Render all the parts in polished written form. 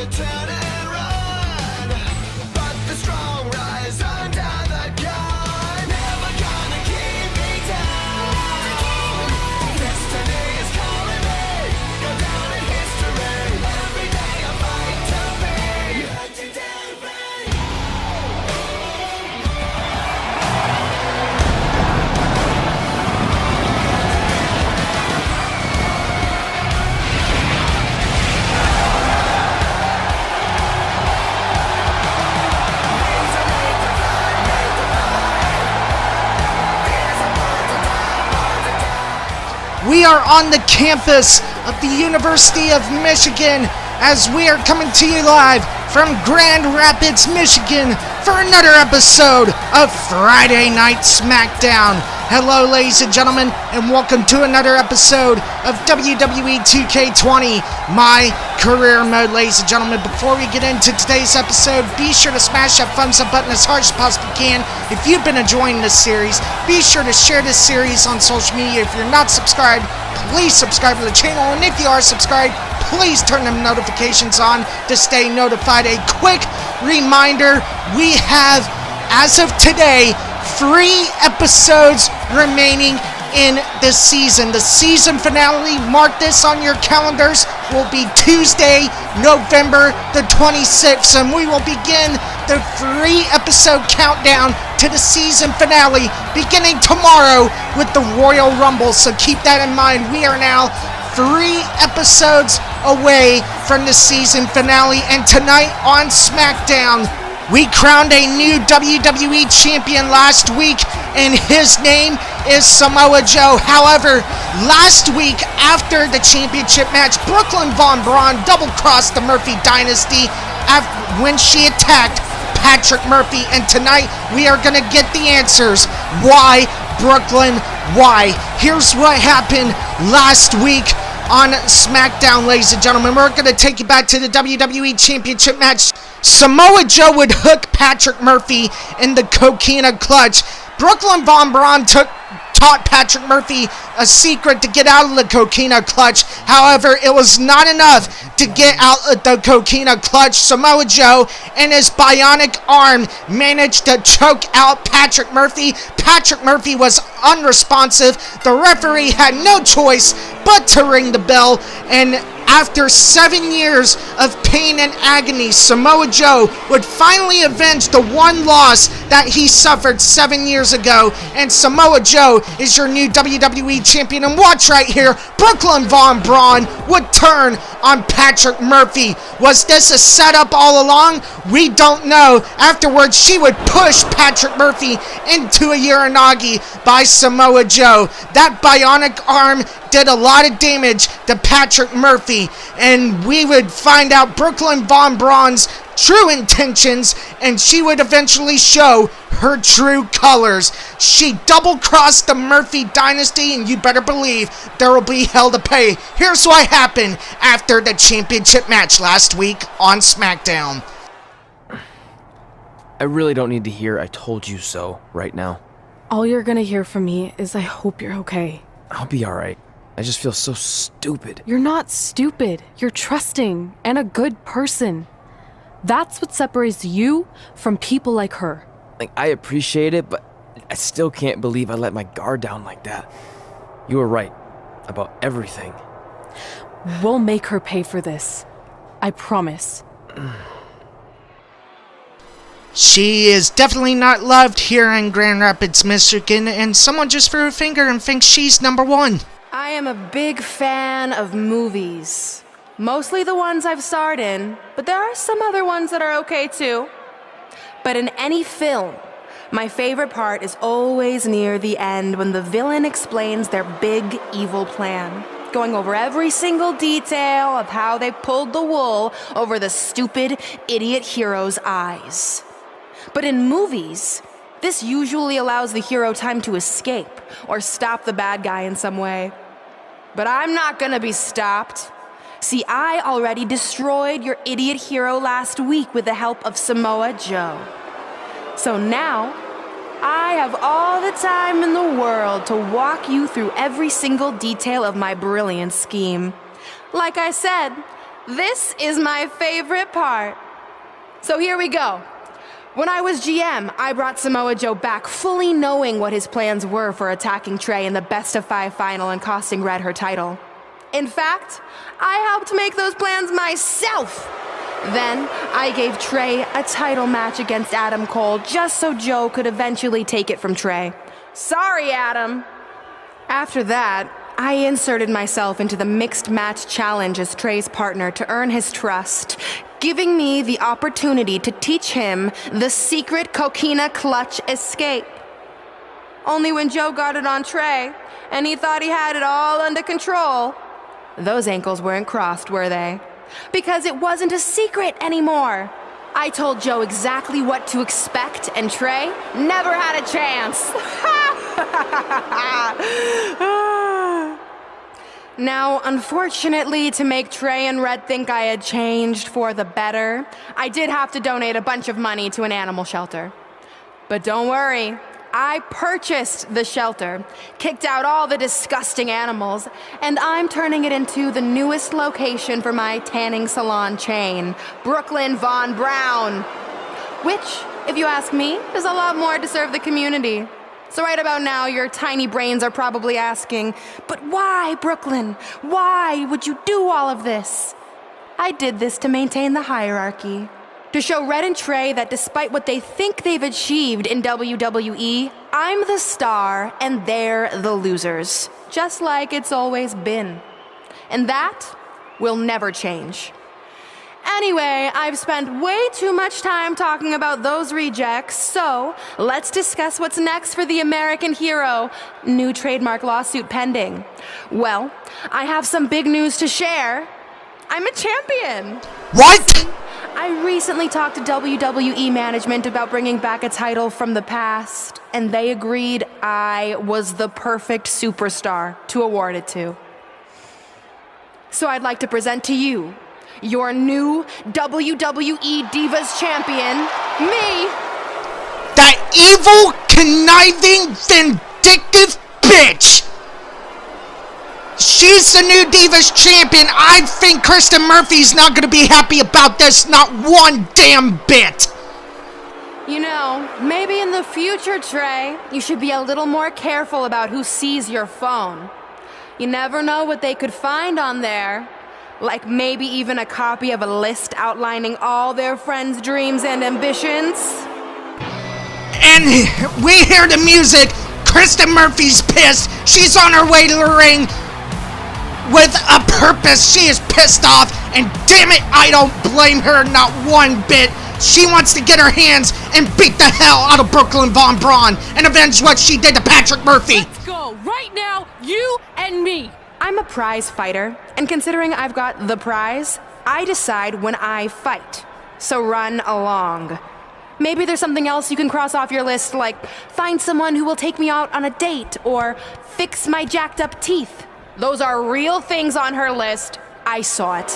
to turn and run, but the strong rise under the gun. Never gonna keep me down. Destiny is calling me. Go down in history. Every day I fight to be legendary. We are on the campus of the University of Michigan as we are coming to you live from Grand Rapids, Michigan for another episode of Friday Night SmackDown. Hello, ladies and gentlemen, and welcome to another episode of WWE 2K20, my career mode, ladies and gentlemen. Before we get into today's episode, be sure to smash that thumbs up button as hard as possibly can. If you've been enjoying this series, be sure to share this series on social media. If you're not subscribed, please subscribe to the channel, and if you are subscribed, please turn them notifications on to stay notified. A quick reminder, we have, as of today, 3 episodes remaining in this season. The season finale, mark this on your calendars, will be Tuesday, November the 26th, and we will begin the 3-episode countdown to the season finale beginning tomorrow with the Royal Rumble. So keep that in mind. We are now 3 episodes away from the season finale, and tonight on SmackDown, we crowned a new WWE champion last week, and his name is Samoa Joe. However, last week, after the championship match, Brooklyn Von Braun double-crossed the Murphy Dynasty when she attacked Patrick Murphy, and tonight we are going to get the answers. Why, Brooklyn? Why? Here's what happened last week on SmackDown, ladies and gentlemen. We're going to take you back to the WWE Championship match. Samoa Joe would hook Patrick Murphy in the Coquina Clutch. Brooklyn Von Braun taught Patrick Murphy a secret to get out of the Coquina Clutch. However, it was not enough to get out of the Coquina Clutch. Samoa Joe and his bionic arm managed to choke out Patrick Murphy. Patrick Murphy was unresponsive. The referee had no choice but to ring the bell, and after 7 years of pain and agony, Samoa Joe would finally avenge the one loss that he suffered 7 years ago. And Samoa Joe is your new WWE champion. And watch right here, Brooklyn Von Braun would turn on Patrick Murphy. Was this a setup all along? We don't know. Afterwards, she would push Patrick Murphy into a Uranagi by Samoa Joe. That bionic arm did a lot of damage to Patrick Murphy, and we would find out Brooklyn Von Braun's true intentions, and she would eventually show her true colors. She double-crossed the Murphy Dynasty, and you better believe there will be hell to pay. Here's what happened after the championship match last week on SmackDown. I really don't need to hear "I told you so" right now. All you're gonna hear from me is "I hope you're okay." I'll be alright. I just feel so stupid. You're not stupid. You're trusting and a good person. That's what separates you from people like her. Like, I appreciate it, but I still can't believe I let my guard down like that. You were right about everything. We'll make her pay for this. I promise. She is definitely not loved here in Grand Rapids, Michigan, and someone just threw a finger and thinks she's number 1. I am a big fan of movies. Mostly the ones I've starred in, but there are some other ones that are okay too. But in any film, my favorite part is always near the end when the villain explains their big evil plan, going over every single detail of how they pulled the wool over the stupid idiot hero's eyes. But in movies, this usually allows the hero time to escape or stop the bad guy in some way. But I'm not gonna be stopped. See, I already destroyed your idiot hero last week with the help of Samoa Joe. So now, I have all the time in the world to walk you through every single detail of my brilliant scheme. Like I said, This is my favorite part. So here we go. When I was GM, I brought Samoa Joe back fully knowing what his plans were for attacking Trey in the best-of-5 final and costing Red her title. In fact, I helped make those plans myself. Then, I gave Trey a title match against Adam Cole just so Joe could eventually take it from Trey. Sorry, Adam. After that, I inserted myself into the mixed match challenge as Trey's partner to earn his trust, giving me the opportunity to teach him the secret coquina clutch escape. Only when Joe got it on Trey, and he thought he had it all under control, those ankles weren't crossed, were they? Because it wasn't a secret anymore. I told Joe exactly what to expect, and Trey never had a chance. Now, unfortunately, to make Trey and Red think I had changed for the better, I did have to donate a bunch of money to an animal shelter. But don't worry, I purchased the shelter, kicked out all the disgusting animals, and I'm turning it into the newest location for my tanning salon chain, Brooklyn Von Brown. Which, if you ask me, is a lot more to serve the community. So right about now, your tiny brains are probably asking, but why, Brooklyn? Why would you do all of this? I did this to maintain the hierarchy. To show Red and Trey that despite what they think they've achieved in WWE, I'm the star and they're the losers. Just like it's always been. And that will never change. Anyway, I've spent way too much time talking about those rejects, so let's discuss what's next for the American hero. New trademark lawsuit pending. Well, I have some big news to share. I'm a champion. What? I recently talked to WWE management about bringing back a title from the past, and they agreed I was the perfect superstar to award it to. So I'd like to present to you your new WWE Divas Champion, me! That evil, conniving, vindictive bitch! She's the new Divas Champion. I think Kristen Murphy's not gonna be happy about this, not one damn bit! You know, maybe in the future, Trey, you should be a little more careful about who sees your phone. You never know what they could find on there. Like maybe even a copy of a list outlining all their friends' dreams and ambitions. And we hear the music. Kristen Murphy's pissed. She's on her way to the ring with a purpose. She is pissed off, and damn it, I don't blame her not one bit. She wants to get her hands and beat the hell out of Brooklyn Von Braun and avenge what she did to Patrick Murphy. Let's go right now, you and me. I'm a prize fighter, and considering I've got the prize, I decide when I fight. So run along. Maybe there's something else you can cross off your list, like find someone who will take me out on a date, or fix my jacked up teeth. Those are real things on her list. I saw it.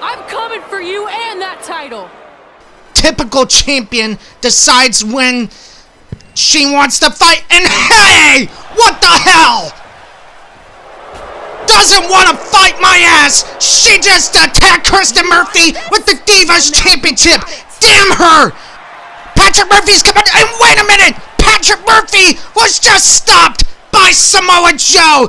I'm coming for you and that title. Typical champion decides when she wants to fight, and hey! What the hell? Doesn't want to fight my ass! She just attacked Kristen Murphy with the Divas Championship! Damn her! Patrick Murphy's coming, and wait a minute! Patrick Murphy was just stopped by Samoa Joe!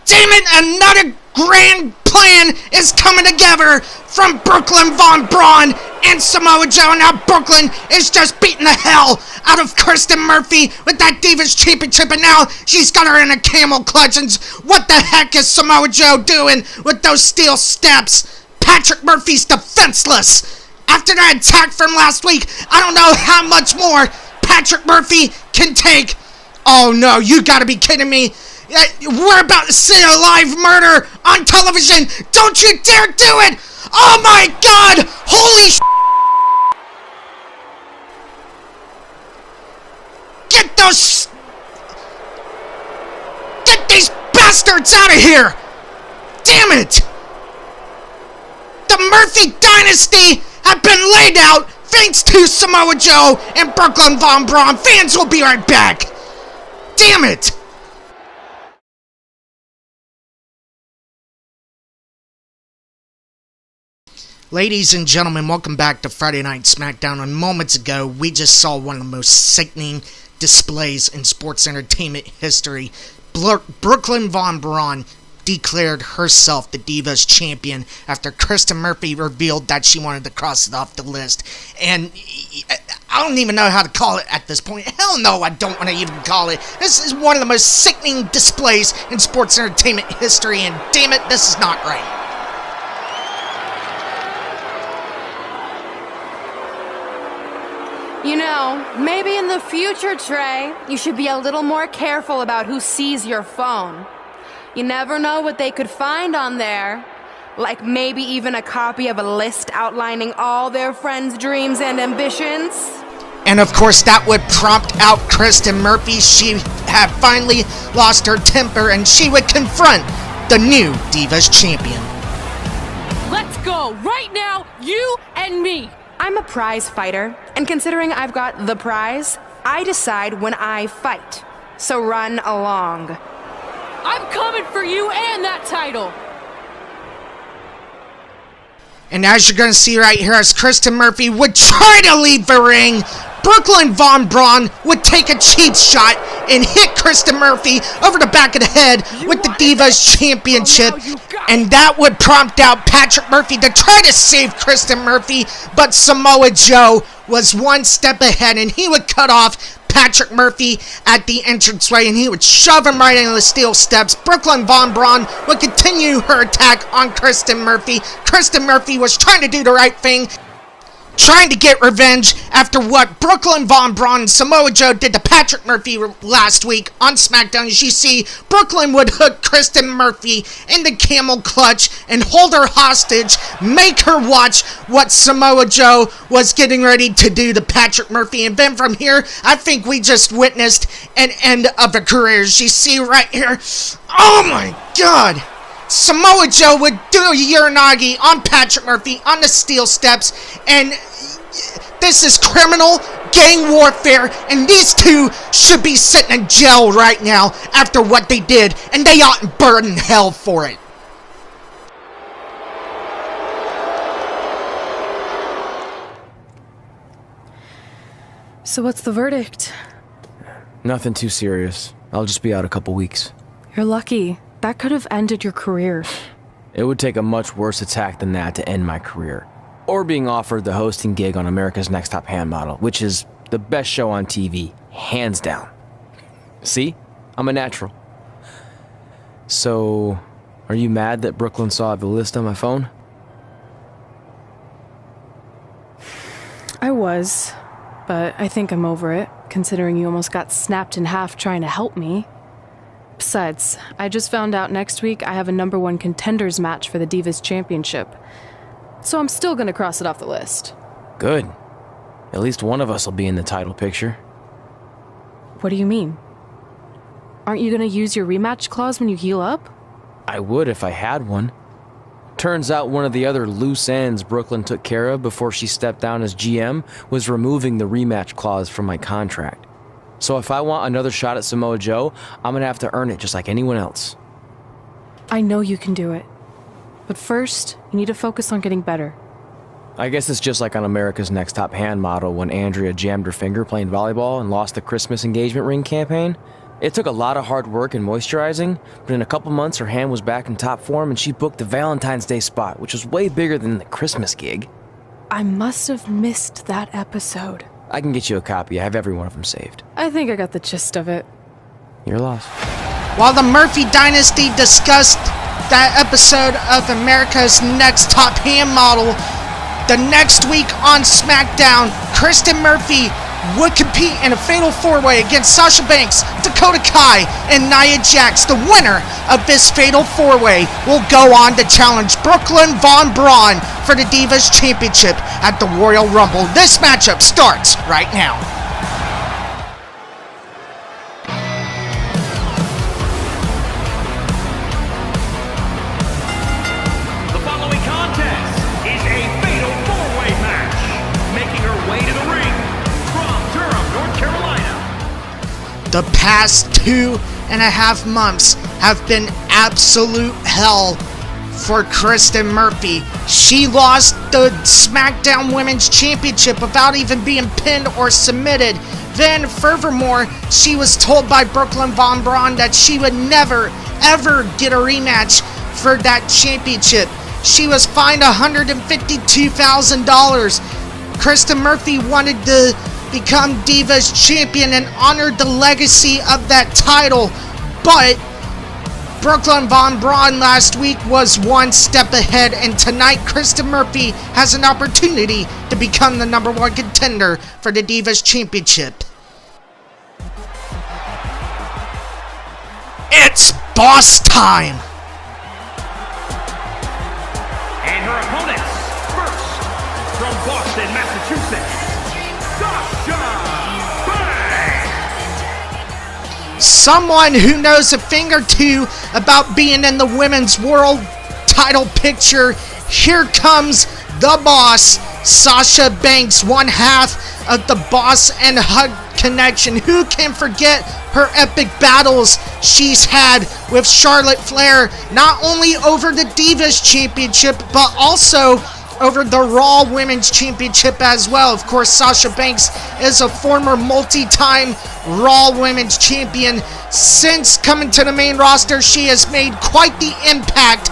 Damn it, another grand plan is coming together from Brooklyn Von Braun and Samoa Joe. Now Brooklyn is just beating the hell out of Kristen Murphy with that Divas Championship, and now she's got her in a camel clutch. And what the heck is Samoa Joe doing with those steel steps? Patrick Murphy's defenseless. After that attack from last week, I don't know how much more Patrick Murphy can take. Oh no, you gotta be kidding me. We're about to see a live murder on television. Don't you dare do it! Oh my god! Holy sh**! Get these bastards out of here! Damn it! The Murphy Dynasty have been laid out thanks to Samoa Joe and Brooklyn Von Braun. Fans will be right back. Damn it! Ladies and gentlemen, welcome back to Friday Night SmackDown. And moments ago, we just saw one of the most sickening displays in sports entertainment history. Brooklyn Von Braun declared herself the Divas Champion after Kristen Murphy revealed that she wanted to cross it off the list. And I don't even know how to call it at this point. Hell no, I don't want to even call it. This is one of the most sickening displays in sports entertainment history, and damn it, this is not right. You know, maybe in the future, Trey, you should be a little more careful about who sees your phone. You never know what they could find on there. Like maybe even a copy of a list outlining all their friends' dreams and ambitions. And of course, that would prompt out Kristen Murphy. She had finally lost her temper, and she would confront the new Divas Champion. Let's go, right now, you and me! I'm a prize fighter, and considering I've got the prize, I decide when I fight. So run along. I'm coming for you and that title! And as you're going to see right here, as Kristen Murphy would try to leave the ring, Brooklyn Von Braun would take a cheap shot and hit Kristen Murphy over the back of the head with the Divas Championship. And that would prompt out Patrick Murphy to try to save Kristen Murphy. But Samoa Joe was one step ahead, and he would cut off Patrick Murphy at the entranceway, and he would shove him right into the steel steps. Brooklyn Von Braun would continue her attack on Kristen Murphy. Kristen Murphy was trying to do the right thing, trying to get revenge after what Brooklyn Von Braun and Samoa Joe did to Patrick Murphy last week on SmackDown. As you see, Brooklyn would hook Kristen Murphy in the camel clutch and hold her hostage, make her watch what Samoa Joe was getting ready to do to Patrick Murphy. And then from here, I think we just witnessed an end of a career. As you see right here, oh my God! Samoa Joe would do a Uranagi on Patrick Murphy on the steel steps, and this is criminal gang warfare, and these two should be sitting in jail right now after what they did, and they ought to burn in hell for it. So what's the verdict? Nothing too serious. I'll just be out a couple weeks. You're lucky. That could have ended your career. It would take a much worse attack than that to end my career. Or being offered the hosting gig on America's Next Top Hand Model, which is the best show on TV, hands down. See? I'm a natural. So, are you mad that Brooklyn saw the list on my phone? I was, but I think I'm over it, considering you almost got snapped in half trying to help me. Besides, I just found out next week I have a #1 contenders match for the Divas Championship. So I'm still gonna cross it off the list. Good. At least one of us will be in the title picture. What do you mean? Aren't you gonna use your rematch clause when you heal up? I would if I had one. Turns out one of the other loose ends Brooklyn took care of before she stepped down as GM was removing the rematch clause from my contract. So if I want another shot at Samoa Joe, I'm gonna have to earn it just like anyone else. I know you can do it. But first, you need to focus on getting better. I guess it's just like on America's Next Top Hand Model when Andrea jammed her finger playing volleyball and lost the Christmas engagement ring campaign. It took a lot of hard work and moisturizing, but in a couple months her hand was back in top form and she booked the Valentine's Day spot, which was way bigger than the Christmas gig. I must have missed that episode. I can get you a copy. I have every one of them saved. I think I got the gist of it. Your loss. While the Murphy Dynasty discussed that episode of America's Next Top Hand Model, the next week on SmackDown, Kristen Murphy would compete in a fatal four-way against Sasha Banks, Dakota Kai, and Nia Jax. The winner of this fatal four-way will go on to challenge Brooklyn Von Braun for the Divas Championship at the Royal Rumble. This matchup starts right now. The following contest is a fatal four-way match. Making her way to the ring from Durham, North Carolina. The past 2.5 months have been absolute hell for Kristen Murphy. She lost the SmackDown Women's Championship without even being pinned or submitted. Then, furthermore, she was told by Brooklyn Von Braun that she would never, ever get a rematch for that championship. She was fined $152,000. Kristen Murphy wanted to become Divas Champion and honored the legacy of that title, but Brooklyn Von Braun last week was one step ahead, and tonight Kristen Murphy has an opportunity to become the number one contender for the Divas Championship. It's boss time! And her opponents, first, from Boston, Massachusetts, Sasha Banks. Someone who knows a thing or two about being in the women's world title picture. Here comes the boss, Sasha Banks, one half of the Boss and Hug connection. Who can forget her epic battles she's had with Charlotte Flair, not only over the Divas Championship, but also over the Raw Women's Championship as well. Of course, Sasha Banks is a former multi-time Raw Women's Champion. Since coming to the main roster, she has made quite the impact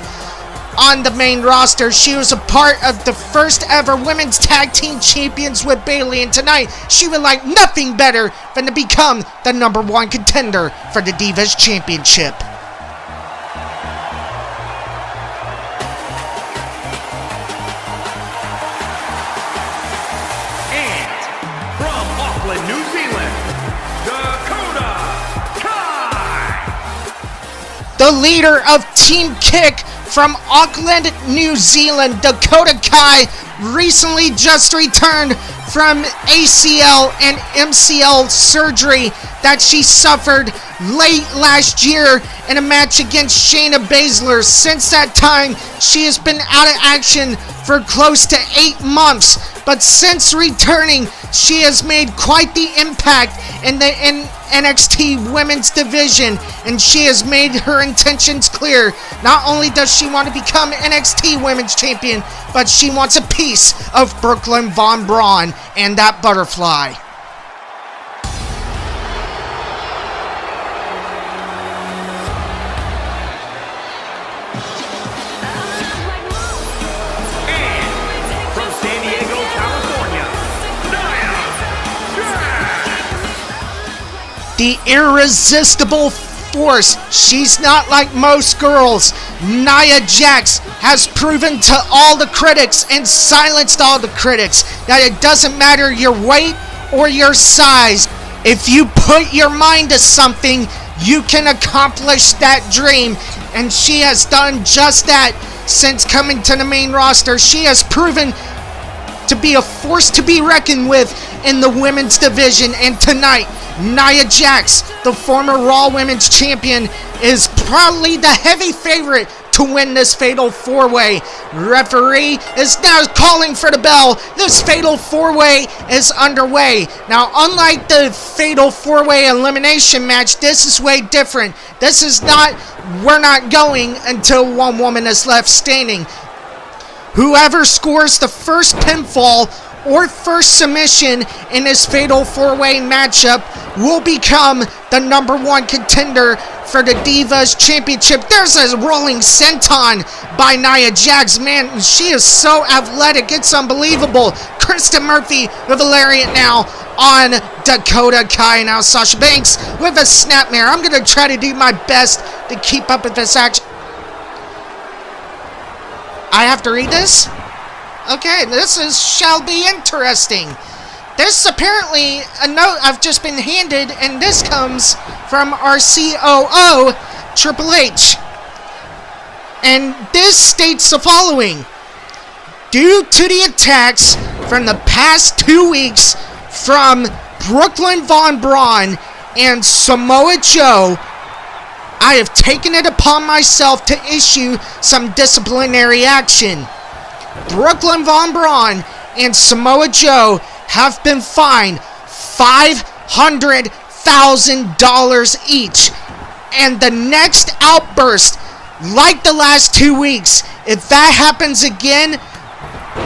on the main roster. She was a part of the first ever Women's Tag Team Champions with Bayley, and tonight she would like nothing better than to become the number one contender for the Divas Championship. New Zealand, Dakota Kai. The leader of Team Kick from Auckland, New Zealand, Dakota Kai, recently just returned from ACL and MCL surgery that she suffered late last year in a match against Shayna Baszler. Since that time, she has been out of action for close to 8 months, but since returning, she has made quite the impact in the NXT Women's Division, and she has made her intentions clear. Not only does she want to become NXT Women's Champion, but she wants a piece of Brooklyn Von Braun and that butterfly. The irresistible force. She's not like most girls. Nia Jax has proven to all the critics and silenced all the critics that it doesn't matter your weight or your size. If you put your mind to something, you can accomplish that dream. And she has done just that since coming to the main roster. She has proven to be a force to be reckoned with in the women's division, and tonight Nia Jax, the former Raw Women's Champion, is probably the heavy favorite to win this Fatal 4-Way. Referee is now calling for the bell. This Fatal 4-Way is underway. Now, unlike the Fatal 4-Way elimination match, this is way different. This is not, we're not going until one woman is left standing. Whoever scores the first pinfall or first submission in this Fatal 4-Way matchup will become the number one contender for the Divas Championship. There's a rolling senton by Nia Jax. Man, she is so athletic. It's unbelievable. Kristen Murphy with a lariat now on Dakota Kai. Now Sasha Banks with a snapmare. I'm going to try to do my best to keep up with this action. I have to read this? Okay, shall be interesting. This apparently a note I've just been handed, and this comes from our COO, Triple H. And this states the following. Due to the attacks from the past 2 weeks from Brooklyn Von Braun and Samoa Joe, I have taken it upon myself to issue some disciplinary action. Brooklyn Von Braun and Samoa Joe have been fined $500,000 each. And the next outburst like the last 2 weeks. If that happens again,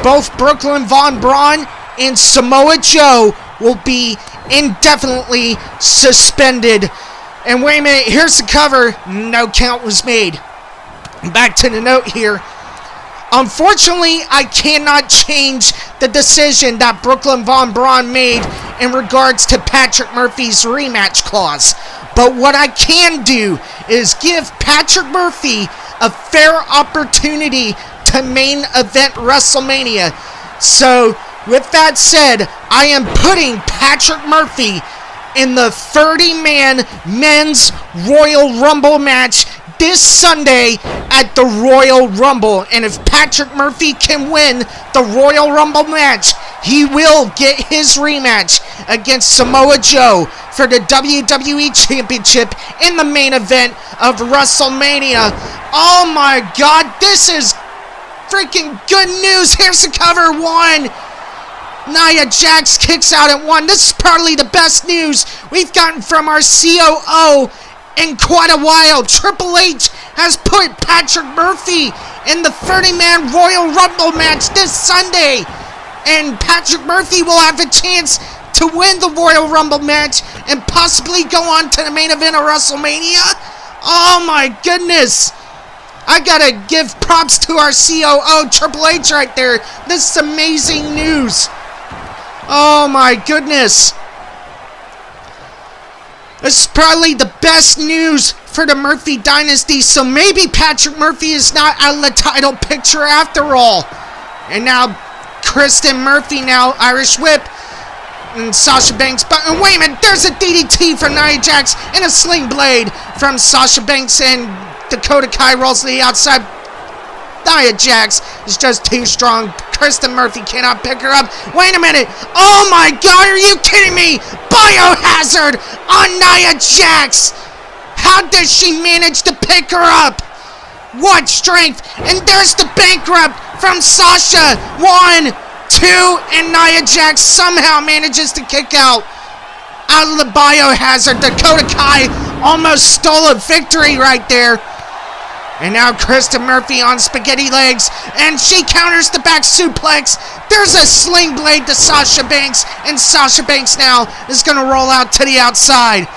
both Brooklyn Von Braun and Samoa Joe will be indefinitely suspended. And wait a minute, here's the cover. No count was made. Back to the note here. Unfortunately, I cannot change the decision that Brooklyn Von Braun made in regards to Patrick Murphy's rematch clause. But what I can do is give Patrick Murphy a fair opportunity to main event WrestleMania. So, with that said, I am putting Patrick Murphy in the 30-man men's Royal Rumble match this Sunday at the Royal Rumble. And if Patrick Murphy can win the Royal Rumble match, he will get his rematch against Samoa Joe for the WWE Championship in the main event of WrestleMania. Oh my God, this is freaking good news. Here's the cover. 1. Nia Jax kicks out at 1. This is probably the best news we've gotten from our COO in quite a while. Triple H has put Patrick Murphy in the 30-man Royal Rumble match this Sunday. And Patrick Murphy will have a chance to win the Royal Rumble match and possibly go on to the main event of WrestleMania. Oh my goodness. I gotta give props to our COO, Triple H, right there. This is amazing news. Oh my goodness. This is probably the best news for the Murphy Dynasty, so maybe Patrick Murphy is not out of the title picture after all. And now, Kristen Murphy now, Irish Whip, and Sasha Banks. But wait a minute, there's a DDT from Nia Jax and a sling blade from Sasha Banks, and Dakota Kai rolls to the outside. Nia Jax is just too strong. Kristen Murphy cannot pick her up. Wait a minute. Oh my God, are you kidding me? Biohazard on Nia Jax. How does she manage to pick her up? What strength. And there's the bankrupt from Sasha. 1, 2, and Nia Jax somehow manages to kick out of the Biohazard. Dakota Kai almost stole a victory right there. And now Kristen Murphy on spaghetti legs, and she counters the back suplex. There's a sling blade to Sasha Banks, and Sasha Banks now is going to roll out to the outside.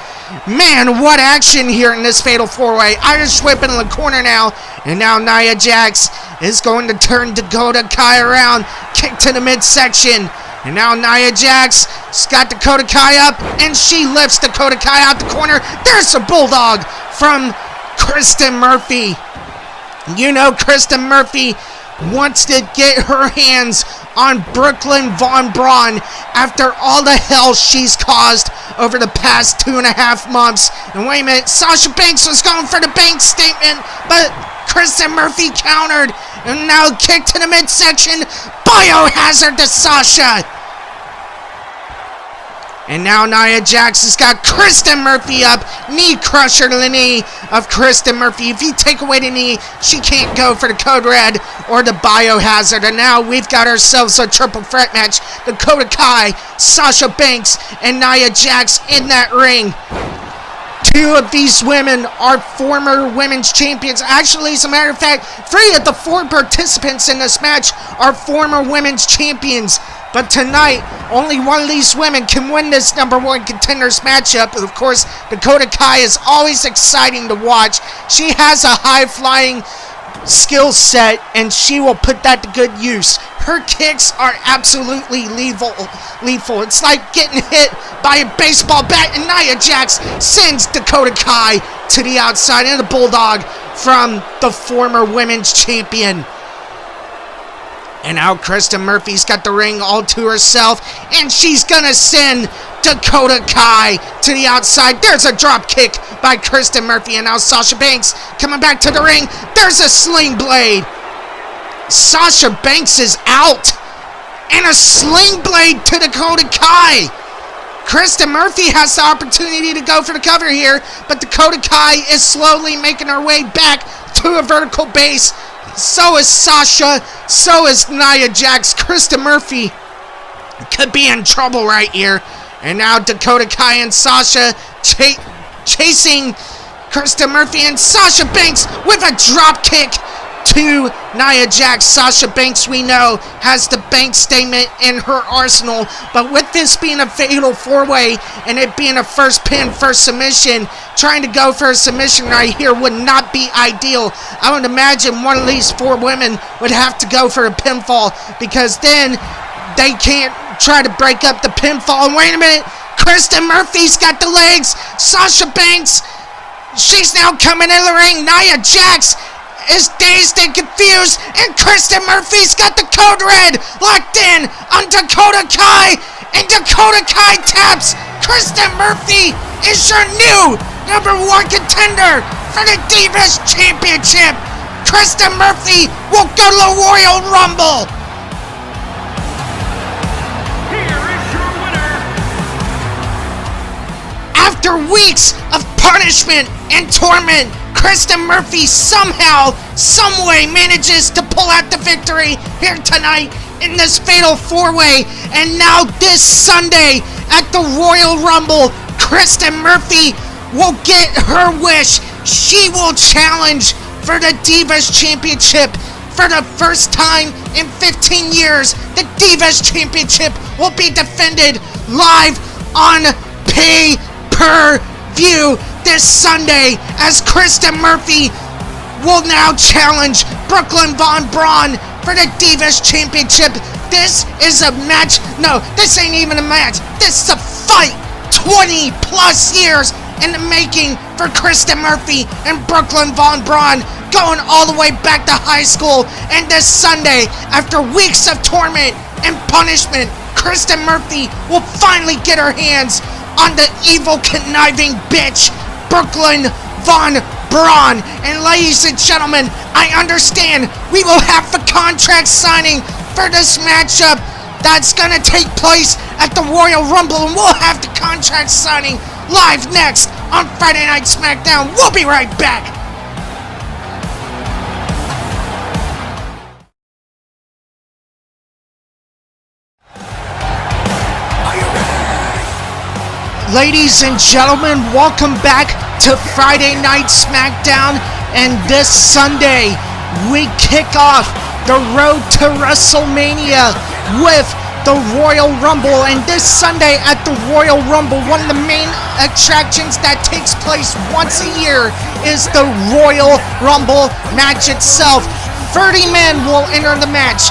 Man, what action here in this fatal four-way. Irish Whip in the corner now, and now Nia Jax is going to turn Dakota Kai around, kick to the midsection. And now Nia Jax has got Dakota Kai up, and she lifts Dakota Kai out the corner. There's a bulldog from Kristen Murphy. You know Kristen Murphy wants to get her hands on Brooklyn Von Braun after all the hell she's caused over the past 2.5 months. And wait a minute, Sasha Banks was going for the bank statement, but Kristen Murphy countered, and now kick to the midsection. Biohazard to Sasha. And now Nia Jax has got Kristen Murphy up. Knee crusher to the knee of Kristen Murphy. If you take away the knee, she can't go for the Code Red or the Biohazard. And now we've got ourselves a triple threat match. Dakota Kai, Sasha Banks, and Nia Jax in that ring. 2 of these women are former women's champions. Actually, as a matter of fact, 3 of the 4 participants in this match are former women's champions. But tonight, only one of these women can win this #1 contenders matchup. Of course, Dakota Kai is always exciting to watch. She has a high-flying skill set, and she will put that to good use. Her kicks are absolutely lethal. It's like getting hit by a baseball bat, and Nia Jax sends Dakota Kai to the outside, and a bulldog from the former women's champion. And now Kristen Murphy's got the ring all to herself, and she's gonna send Dakota Kai to the outside. There's a drop kick by Kristen Murphy, and now Sasha Banks coming back to the ring. There's a sling blade. Sasha Banks is out, and a sling blade to Dakota Kai. Kristen Murphy has the opportunity to go for the cover here, but Dakota Kai is slowly making her way back to a vertical base. So is Sasha. So is Nia Jax. Kristen Murphy could be in trouble right here. And now Dakota Kai and Sasha chasing Kristen Murphy and Sasha Banks with a drop kick to Nia Jax. Sasha Banks, we know, has the bank statement in her arsenal, but with this being a fatal 4-way and it being a first pin, first submission, trying to go for a submission right here would not be ideal. I would imagine one of these 4 women would have to go for a pinfall, because then they can't try to break up the pinfall. And wait a minute, Kristen Murphy's got the legs. Sasha Banks, she's now coming in the ring. Nia Jax is dazed and confused, and Kristen Murphy's got the code red locked in on Dakota Kai, and Dakota Kai taps. Kristen Murphy is your new #1 contender for the Divas Championship. Kristen Murphy will go to the Royal Rumble. Here is your winner. After weeks of punishment and torment, Kristen Murphy somehow, someway manages to pull out the victory here tonight in this fatal 4-way. And now this Sunday at the Royal Rumble, Kristen Murphy will get her wish. She will challenge for the Divas Championship. For the first time in 15 years, the Divas Championship will be defended live on pay-per-view this Sunday, as Kristen Murphy will now challenge Brooklyn Von Braun for the Divas Championship. This is a match. No, this ain't even a match. This is a fight. 20 plus years in the making for Kristen Murphy and Brooklyn Von Braun, going all the way back to high school. And this Sunday, after weeks of torment and punishment, Kristen Murphy will finally get her hands on the evil, conniving bitch, Brooklyn Von Braun. And ladies and gentlemen, I understand we will have the contract signing for this matchup that's gonna take place at the Royal Rumble, and we'll have the contract signing live next on Friday Night SmackDown. We'll be right back. Ladies and gentlemen, welcome back to Friday Night SmackDown, and this Sunday we kick off the road to WrestleMania with the Royal Rumble. And this Sunday at the Royal Rumble, one of the main attractions that takes place once a year is the Royal Rumble match itself. 30 men will enter the match,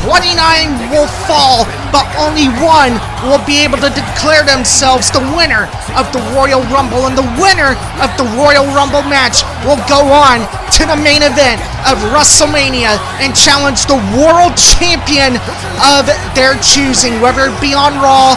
29 will fall, but only one will be able to declare themselves the winner of the Royal Rumble, and the winner of the Royal Rumble match will go on to the main event of WrestleMania and challenge the world champion of their choosing, whether it be on Raw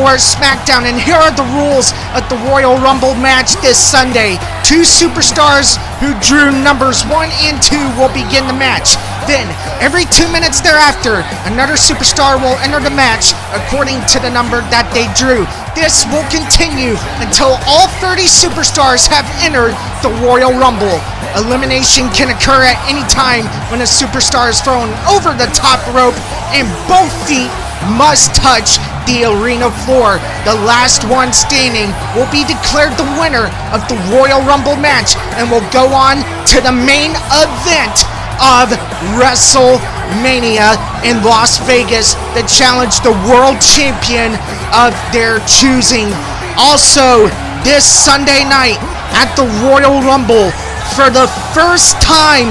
or SmackDown. And here are the rules of the Royal Rumble match this Sunday. 2 superstars who drew numbers 1 and 2 will begin the match. Then, every 2 minutes thereafter, another superstar will enter the match according to the number that they drew. This will continue until all 30 superstars have entered the Royal Rumble. Elimination can occur at any time when a superstar is thrown over the top rope and both feet must touch the arena floor. The last one standing will be declared the winner of the Royal Rumble match and will go on to the main event of WrestleMania in Las Vegas to challenge the world champion of their choosing. Also, this Sunday night at the Royal Rumble, for the first time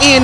in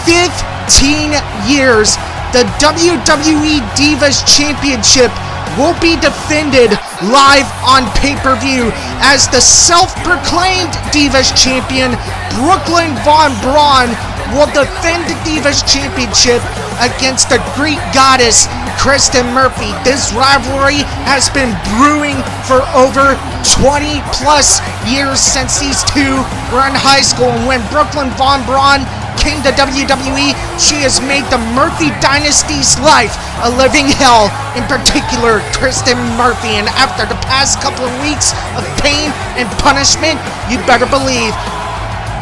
15 years, the WWE Divas Championship will be defended live on pay-per-view as the self-proclaimed Divas Champion, Brooklyn Von Braun, will defend the Divas Championship against the Greek goddess, Kristen Murphy. This rivalry has been brewing for over 20 plus years since these two were in high school. And when Brooklyn Von Braun came to WWE, she has made the Murphy Dynasty's life a living hell, in particular Kristen Murphy. And after the past couple of weeks of pain and punishment, you'd better believe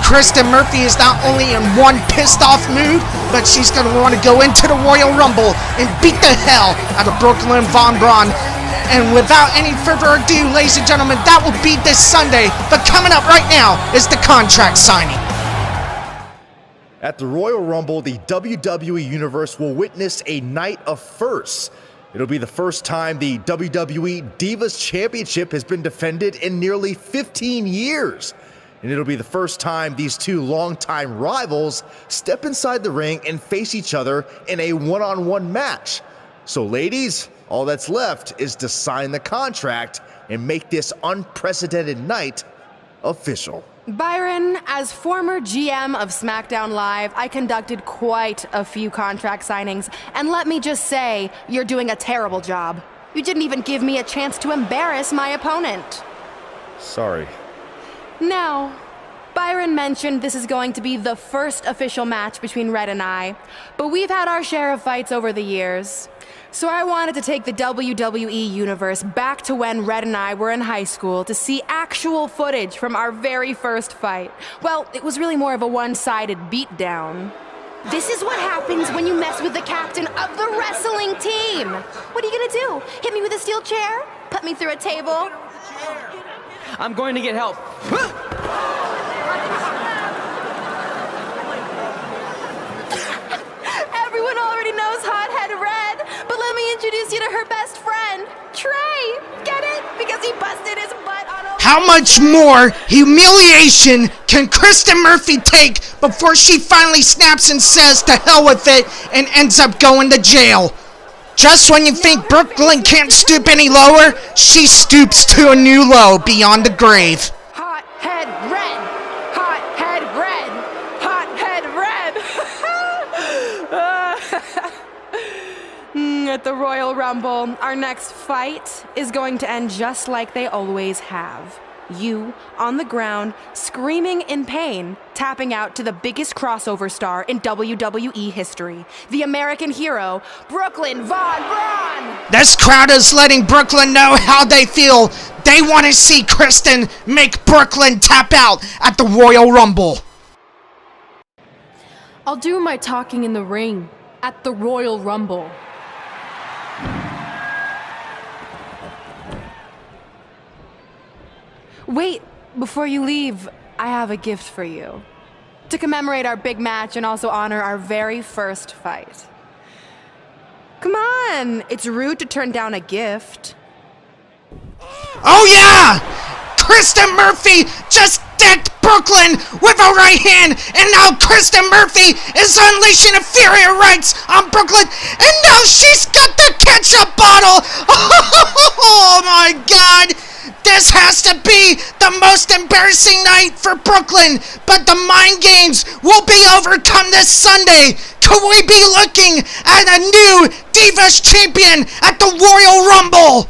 Kristen Murphy is not only in one pissed off mood, but she's going to want to go into the Royal Rumble and beat the hell out of Brooklyn Von Braun. And without any further ado, ladies and gentlemen, that will be this Sunday. But coming up right now is the contract signing. At the Royal Rumble, the WWE Universe will witness a night of firsts. It'll be the first time the WWE Divas Championship has been defended in nearly 15 years. And it'll be the first time these two longtime rivals step inside the ring and face each other in a one-on-one match. So ladies, all that's left is to sign the contract and make this unprecedented night official. Byron, as former GM of SmackDown Live, I conducted quite a few contract signings, and let me just say, you're doing a terrible job. You didn't even give me a chance to embarrass my opponent. Sorry. Now, Byron mentioned this is going to be the first official match between Red and I, but we've had our share of fights over the years. So I wanted to take the WWE Universe back to when Red and I were in high school to see actual footage from our very first fight. Well, it was really more of a one-sided beatdown. This is what happens when you mess with the captain of the wrestling team. What are you gonna do? Hit me with a steel chair? Put me through a table? I'm going to get help. Everyone already knows Hothead Red, but let me introduce you to her best friend, Trey. Get it? Because he busted his butt on a... How much more humiliation can Kristen Murphy take before she finally snaps and says to hell with it and ends up going to jail? Just when you think Brooklyn can't stoop any lower, she stoops to a new low beyond the grave. Hothead Red! Hothead Red! Hothead Red! At the Royal Rumble, our next fight is going to end just like they always have. You, on the ground, screaming in pain, tapping out to the biggest crossover star in WWE history, the American hero, Brooklyn Von Braun! This crowd is letting Brooklyn know how they feel. They want to see Kristen make Brooklyn tap out at the Royal Rumble. I'll do my talking in the ring at the Royal Rumble. Wait, before you leave, I have a gift for you. To commemorate our big match and also honor our very first fight. Come on, it's rude to turn down a gift. Oh yeah! Kristen Murphy just decked Brooklyn with a right hand, and now Kristen Murphy is unleashing inferior rights on Brooklyn, and now she's got the ketchup bottle! Oh my god! This has to be the most embarrassing night for Brooklyn, but the mind games will be overcome this Sunday. Could we be looking at a new Divas champion at the Royal Rumble?